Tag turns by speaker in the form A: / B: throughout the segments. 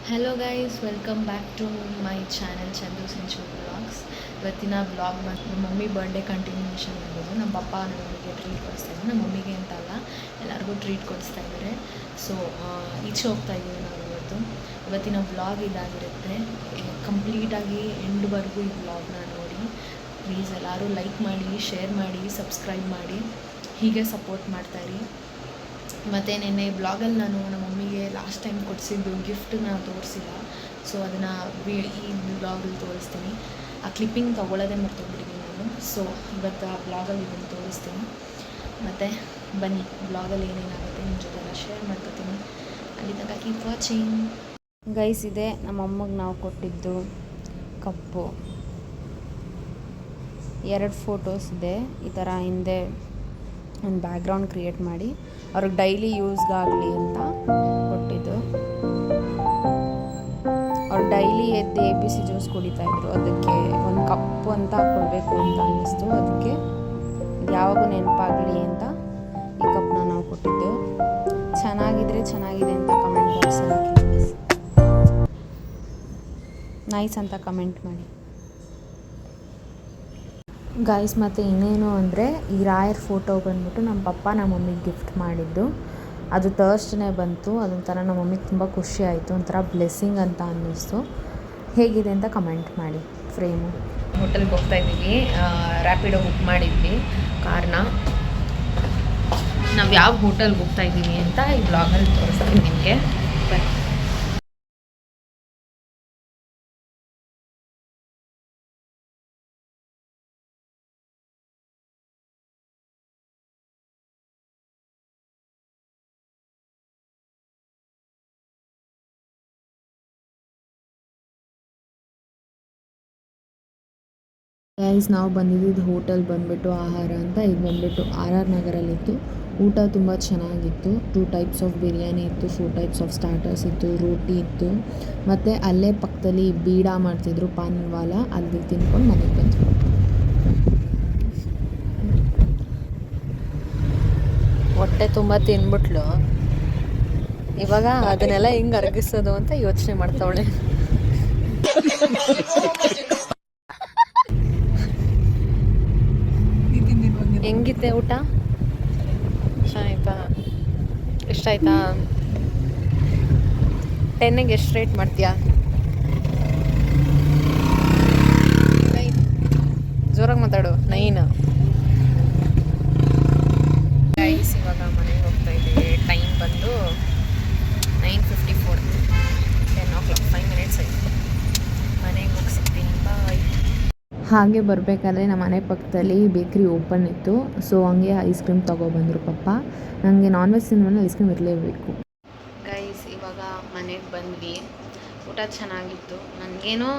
A: Hello guys, welcome back to my channel Chandu century vlogs. ಇವತ್ತಿನ vlog ಮತ್ತು ನಮ್ಮ mummy birthday continuation ಇರ್ಬೋದು. ನಮ್ಮ ಪಪ್ಪ ನಮ್ಮ ಮಮ್ಮಿಗೆ ಟ್ರೀಟ್ ಕೊಡಿಸ್ತಾ ಇದ್ದಾರೆ. ನಮ್ಮ ಮಮ್ಮಿಗೆ ಅಂತಲ್ಲ, ಎಲ್ಲರಿಗೂ ಟ್ರೀಟ್ ಕೊಡಿಸ್ತಾ ಇದ್ದಾರೆ. ಸೊ ಈಚೆ ಹೋಗ್ತಾ ಇದ್ದೀವಿ ನಾವು ಇವತ್ತಿನ ವ್ಲಾಗ್ ಇದಾಗಿರುತ್ತೆ. ಕಂಪ್ಲೀಟಾಗಿ ಎಂಡ್ವರೆಗೂ ಈ ವ್ಲಾಗ್ನ ನೋಡಿ. ಪ್ಲೀಸ್ ಎಲ್ಲರೂ ಲೈಕ್ ಮಾಡಿ, ಶೇರ್ ಮಾಡಿ, ಸಬ್ಸ್ಕ್ರೈಬ್ ಮಾಡಿ, ಹೀಗೆ ಸಪೋರ್ಟ್ ಮಾಡ್ತಾಯಿರಿ. ಮತ್ತು ನೆನ್ನೆ ಬ್ಲಾಗಲ್ಲಿ ನಾನು ನಮ್ಮ ಮಮ್ಮಿಗೆ ಲಾಸ್ಟ್ ಟೈಮ್ ಕೊಡಿಸಿದ್ದು ಗಿಫ್ಟನ್ನ ತೋರಿಸಿಲ್ಲ. ಸೊ ಅದನ್ನು ಈ ಬ್ಲಾಗಲ್ಲಿ ತೋರಿಸ್ತೀನಿ. ಆ ಕ್ಲಿಪ್ಪಿಂಗ್ ತೊಗೊಳ್ಳೋದೇ ಮರ್ತೋಗ್ಬಿಟ್ಟಿದ್ದೀನಿ ನಾನು. ಸೊ ಇವತ್ತು ಆ ಬ್ಲಾಗಲ್ಲಿ ಇದನ್ನು ತೋರಿಸ್ತೀನಿ. ಮತ್ತು ಬನ್ನಿ, ಬ್ಲಾಗಲ್ಲಿ ಏನೇನಾಗುತ್ತೆ ನಿಮ್ಮ ಜೊತೆ ಎಲ್ಲ ಶೇರ್ ಮಾಡ್ಕೊತೀನಿ. ಅಲ್ಲಿ ತನಕ ಕೀಪ್ ವಾಚಿಂಗ್. ಗೈಸ್, ಇದೆ ನಮ್ಮ ಅಮ್ಮಗೆ ನಾವು ಕೊಟ್ಟಿದ್ದು ಕಪ್ಪು. 2 ಫೋಟೋಸ್ ಇದೆ. ಈ ಥರ ಹಿಂದೆ ಒಂದು ಬ್ಯಾಕ್ಗ್ರೌಂಡ್ ಕ್ರಿಯೇಟ್ ಮಾಡಿ ಅವ್ರಿಗೆ ಡೈಲಿ ಯೂಸ್ಗಾಗಲಿ ಅಂತ ಕೊಟ್ಟಿದ್ದು. ಅವ್ರು ಡೈಲಿ ಎದ್ದು ABC ಜ್ಯೂಸ್ ಕುಡಿತಾಯಿದ್ರು. ಅದಕ್ಕೆ ಒಂದು ಕಪ್ಪು ಅಂತ ಕೊಡಬೇಕು ಅಂತ ಅನ್ನಿಸ್ತು. ಅದಕ್ಕೆ ಯಾವಾಗೂ ನೆನಪಾಗಲಿ ಅಂತ ಈ ಕಪ್ಪನ್ನ ನಾವು ಕೊಟ್ಟಿದ್ದು. ಚೆನ್ನಾಗಿದ್ರೆ ಚೆನ್ನಾಗಿದೆ ಅಂತ ಕಮೆಂಟ್ ಬಾಕ್ಸಲ್ಲಿ ಹಾಕಿ, ನೈಸ್ ಅಂತ ಕಮೆಂಟ್ ಮಾಡಿ ಗೈಸ್. ಮತ್ತು ಇನ್ನೇನು ಅಂದರೆ ಈ ರಾಯರ್ ಫೋಟೋ ಬಂದ್ಬಿಟ್ಟು ನಮ್ಮ ಪಪ್ಪ ನಮ್ಮ ಮಮ್ಮಿಗೆ ಗಿಫ್ಟ್ ಮಾಡಿದ್ದು. ಅದು ಥರ್ಸ್ಡೇ ಬಂತು. ಅದೊಂಥರ ನಮ್ಮ ಮಮ್ಮಿಗೆ ತುಂಬ ಖುಷಿ ಆಯಿತು, ಒಂಥರ ಬ್ಲೆಸ್ಸಿಂಗ್ ಅಂತ ಅನ್ನಿಸ್ತು. ಹೇಗಿದೆ ಅಂತ ಕಮೆಂಟ್ ಮಾಡಿ. ಫ್ರೇಮು ಹೋಟೆಲ್ಗೆ ಹೋಗ್ತಾ ಇದ್ದೀವಿ. ರ್ಯಾಪಿಡೋ ಬುಕ್ ಮಾಡಿದ್ವಿ ಕಾರ್ನ. ನಾವು ಯಾವ ಹೋಟೆಲ್ಗೆ ಹೋಗ್ತಾ ಇದ್ದೀವಿ ಅಂತ ಈ ಬ್ಲಾಗಲ್ಲಿ ತೋರಿಸ್ತೀನಿ ನಿಮಗೆ. ಗೈಸ್, ನಾವು ಬಂದಿದ್ದು ಹೋಟೆಲ್ ಬಂದುಬಿಟ್ಟು ಆಹಾರ ಅಂತ. ಇದು ಬಂದುಬಿಟ್ಟು RR ನಗರಲ್ಲಿತ್ತು. ಊಟ ತುಂಬ ಚೆನ್ನಾಗಿತ್ತು. 2 ಟೈಪ್ಸ್ ಆಫ್ ಬಿರಿಯಾನಿ ಇತ್ತು, 4 ಟೈಪ್ಸ್ ಆಫ್ ಸ್ಟಾರ್ಟರ್ಸ್ ಇತ್ತು, ರೋಟಿ ಇತ್ತು. ಮತ್ತು ಅಲ್ಲೇ ಪಕ್ಕದಲ್ಲಿ ಬೀಡಾ ಮಾಡ್ತಿದ್ರು, ಪಾನ್ವಾಲ. ಅಲ್ಲಿ ತಿನ್ಕೊಂಡು ಮನೆಗೆ ಬಂದರು. ಹೊಟ್ಟೆ ತುಂಬ ತಿನ್ಬಿಟ್ಲು. ಇವಾಗ ಅದನ್ನೆಲ್ಲ ಹೆಂಗೆ ಅರಗಿಸೋದು ಅಂತ ಯೋಚನೆ ಮಾಡ್ತಾವಳೆ. ಹೆಂಗಿತ್ತೆ ಊಟ? ಚೆನ್ನಾಯ್ತಾ? ಇಷ್ಟ ಆಯ್ತಾ? 10ಗೆ ಎಷ್ಟು ರೇಟ್ ಮಾಡ್ತೀಯಾ? ಜೋರಾಗಿ ಮಾತಾಡು. 9. ಗೈಸ್, ಇವಾಗ ಮನೆಗೆ ಹೋಗ್ತಾ ಇದ್ದೀವಿ. ಟೈಮ್ ಬಂದು 9:54. 10 o'clock, 5 minutes ಆಯಿತು. ಮನೆಗೆ ಹೋಗಿ ಸಿಗ್ತೀನಿ. ಬಾಯ್. ಹಾಗೆ ಬರಬೇಕಾದ್ರೆ ನಮ್ಮ ಮನೆ ಪಕ್ಕದಲ್ಲಿ ಬೇಕ್ರಿ ಓಪನ್ ಇತ್ತು. ಸೊ ಹಂಗೆ ಐಸ್ ಕ್ರೀಮ್ ತೊಗೊಬಂದರು ಪಪ್ಪ. ನನಗೆ ನಾನ್ ವೆಜ್ ತಿಂದ್ಮೇಲೆ ಐಸ್ ಕ್ರೀಮ್ ಇರಲೇಬೇಕು. ಗೈಸ್, ಇವಾಗ ಮನೆಗೆ ಬಂದ್ವಿ. ಊಟ ಚೆನ್ನಾಗಿತ್ತು. ನನಗೇನೋ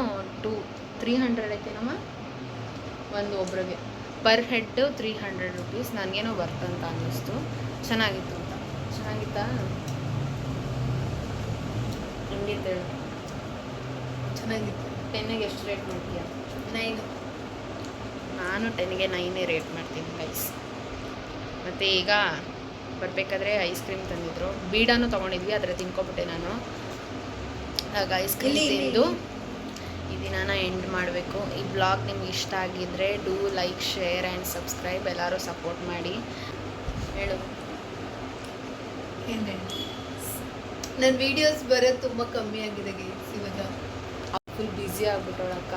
A: 300 ಐತೇನಮ್ಮ ಒಬ್ರಿಗೆ ಪರ್ ಹೆಡ್ 300 rupees. ನನಗೇನೋ ವರ್ತ್ ಅಂತ ಅನ್ನಿಸ್ತು. ಚೆನ್ನಾಗಿತ್ತು ಅಂತ. ಚೆನ್ನಾಗಿತ್ತಾ? ಹೆಂಗಿತ್ತು? ಚೆನ್ನಾಗಿತ್ತು. 10ಗೆ ಎಷ್ಟು ರೇಟ್ ಮಾಡ್ತೀಯಾ? 9. ನಾನು 10ಗೆ 9 ರೇಟ್ ಮಾಡ್ತೀನಿ ಗೈಸ್. ಮತ್ತು ಈಗ ಬರಬೇಕಾದ್ರೆ ಐಸ್ ಕ್ರೀಮ್ ತಂದಿದ್ರು. ಬೀಡಾನು ತೊಗೊಂಡಿದ್ವಿ, ಆದರೆ ತಿನ್ಕೊಬಿಟ್ಟೆ ನಾನು. ಆಗ ಐಸ್ ಕ್ರೀಮ್ ತಿಂದು ಈ ದಿನಾನ ಎಂಡ್ ಮಾಡಬೇಕು. ಈ ಬ್ಲಾಗ್ ನಿಮ್ಗೆ ಇಷ್ಟ ಆಗಿದ್ದರೆ do like, share and subscribe. ಎಲ್ಲರೂ ಸಪೋರ್ಟ್ ಮಾಡಿ. ಹೇಳು.
B: ನನ್ನ ವೀಡಿಯೋಸ್ ಬರೋದು ತುಂಬ ಕಮ್ಮಿ ಆಗಿದೆ ಗೈಸ್. ಇವಾಗ
A: ಫುಲ್ ಬ್ಯುಸಿ ಆಗ್ಬಿಟ್ಟೋಳಕ್ಕ.